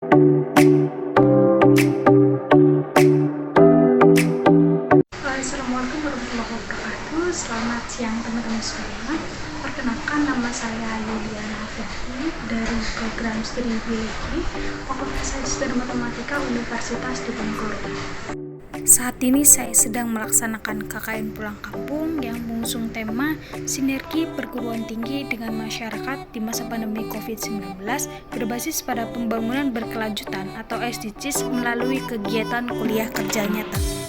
Assalamualaikum warahmatullahi wabarakatuh. Selamat siang teman-teman sekalian. Perkenalkan, nama saya Yuliana Afiati dari program studi biologi Fakultas Sains dan Matematika Universitas Diponegoro. Saat ini saya sedang melaksanakan KKN pulang kampung yang mengusung tema sinergi perguruan tinggi dengan masyarakat di masa pandemi COVID-19 berbasis pada pembangunan berkelanjutan atau SDGs melalui kegiatan kuliah kerja nyata.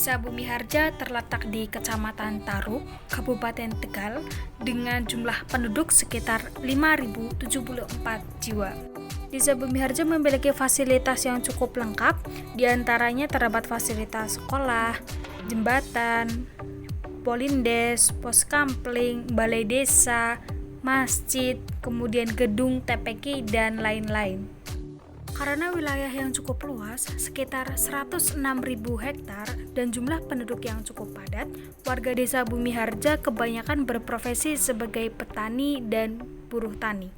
Desa Bumi Harja terletak di Kecamatan Taruk, Kabupaten Tegal, dengan jumlah penduduk sekitar 5.074 jiwa. Desa Bumi Harja memiliki fasilitas yang cukup lengkap, diantaranya terdapat fasilitas sekolah, jembatan, polindes, pos kampling, balai desa, masjid, kemudian gedung TPQ, dan lain-lain. Karena wilayah yang cukup luas, sekitar 106.000 hektar, dan jumlah penduduk yang cukup padat, warga desa Bumi Harja kebanyakan berprofesi sebagai petani dan buruh tani.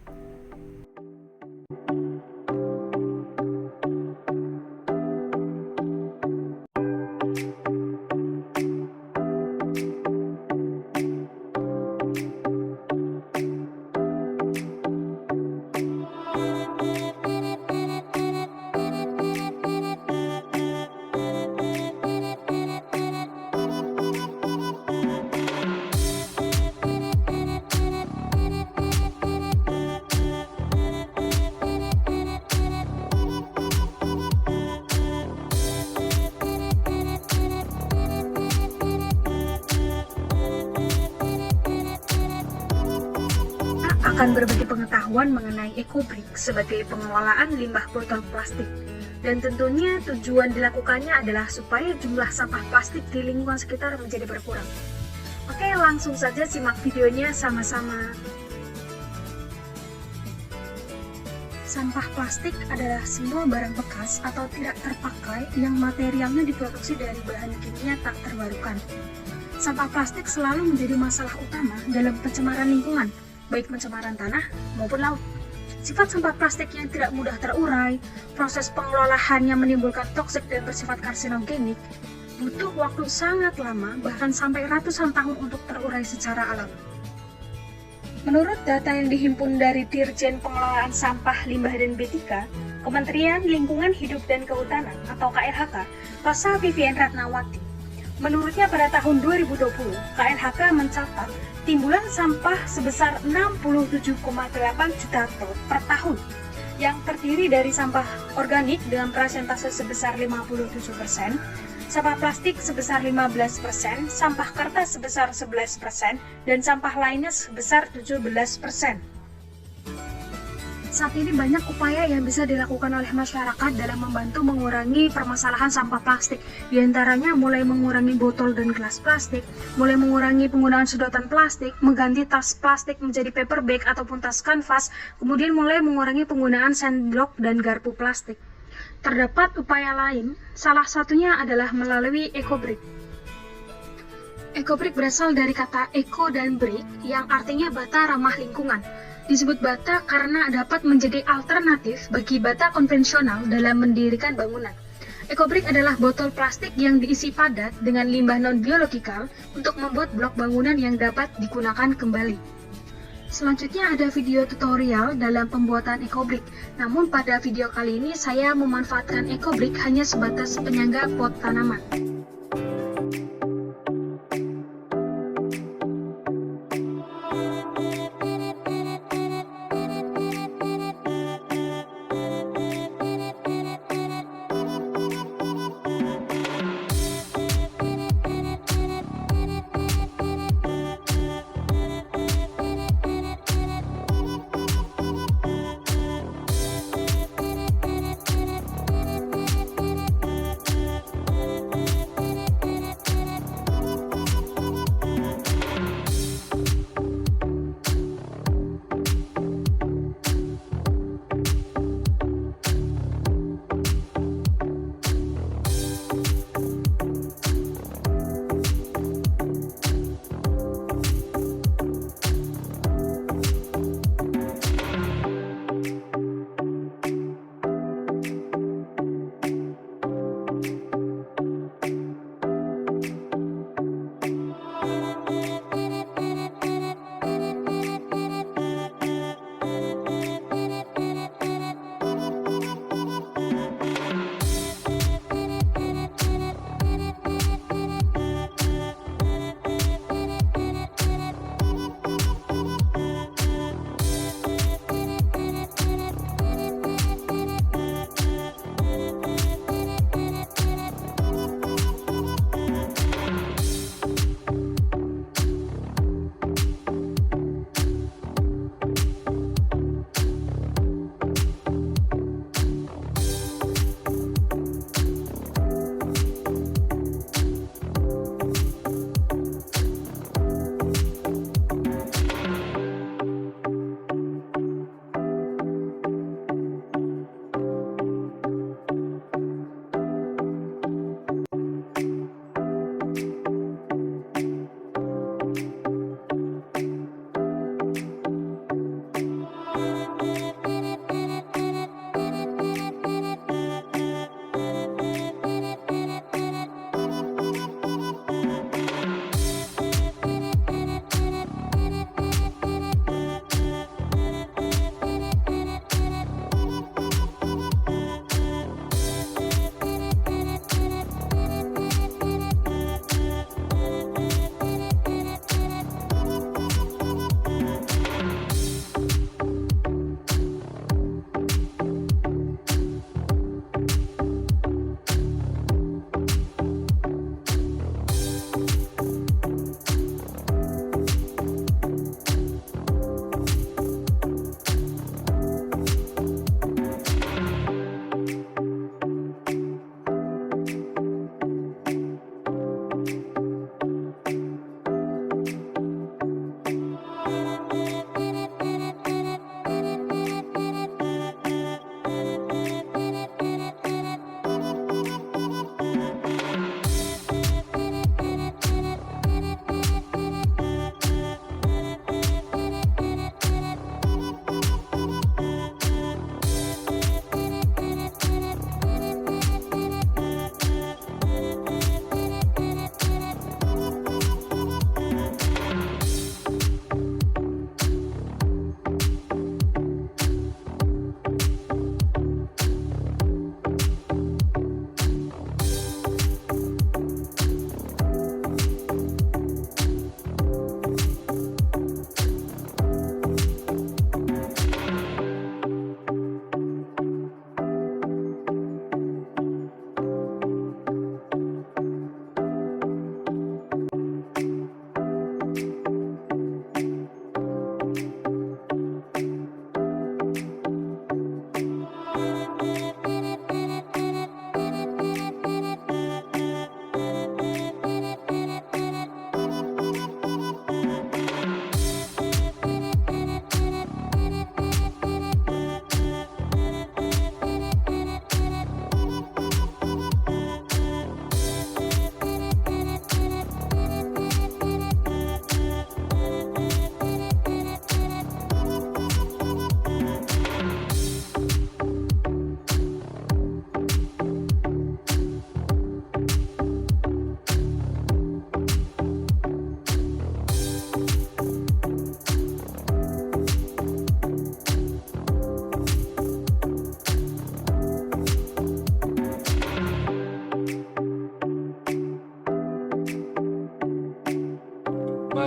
Akan berbagi pengetahuan mengenai EcoBrick sebagai pengelolaan limbah botol plastik. Dan tentunya tujuan dilakukannya adalah supaya jumlah sampah plastik di lingkungan sekitar menjadi berkurang. Oke, langsung saja simak videonya sama-sama. Sampah plastik adalah semua barang bekas atau tidak terpakai yang materialnya diproduksi dari bahan kimia tak terbarukan. Sampah plastik selalu menjadi masalah utama dalam pencemaran lingkungan, baik pencemaran tanah maupun laut. Sifat sampah plastik yang tidak mudah terurai, proses pengelolaannya menimbulkan toksik dan bersifat karsinogenik, butuh waktu sangat lama, bahkan sampai ratusan tahun untuk terurai secara alami. Menurut data yang dihimpun dari Dirjen Pengelolaan Sampah, Limbah, dan B3, Kementerian Lingkungan Hidup dan Kehutanan atau KLHK, Rosa Vivian Ratnawati, menurutnya pada tahun 2020, KLHK mencatat timbulan sampah sebesar 67,8 juta ton per tahun, yang terdiri dari sampah organik dengan persentase sebesar 57%, sampah plastik sebesar 15%, sampah kertas sebesar 11%, dan sampah lainnya sebesar 17%. Saat ini banyak upaya yang bisa dilakukan oleh masyarakat dalam membantu mengurangi permasalahan sampah plastik. Di antaranya mulai mengurangi botol dan gelas plastik, mulai mengurangi penggunaan sedotan plastik, mengganti tas plastik menjadi paper bag ataupun tas kanvas, kemudian mulai mengurangi penggunaan sendok dan garpu plastik. Terdapat upaya lain, salah satunya adalah melalui EcoBrick. EcoBrick berasal dari kata eco dan brick yang artinya bata ramah lingkungan. Disebut bata karena dapat menjadi alternatif bagi bata konvensional dalam mendirikan bangunan. EcoBrick adalah botol plastik yang diisi padat dengan limbah non-biologikal untuk membuat blok bangunan yang dapat digunakan kembali. Selanjutnya ada video tutorial dalam pembuatan ekobrik. Namun pada video kali ini saya memanfaatkan ekobrik hanya sebatas penyangga pot tanaman.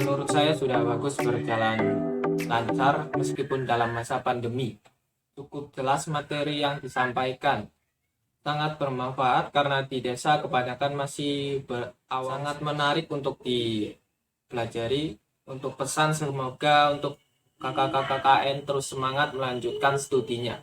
menurut saya sudah bagus, berjalan lancar meskipun dalam masa pandemi. Cukup jelas materi yang disampaikan. Sangat bermanfaat karena di desa kebanyakan masih sangat menarik untuk dipelajari. Untuk pesan, semoga untuk kakak-kakak KKN terus semangat melanjutkan studinya.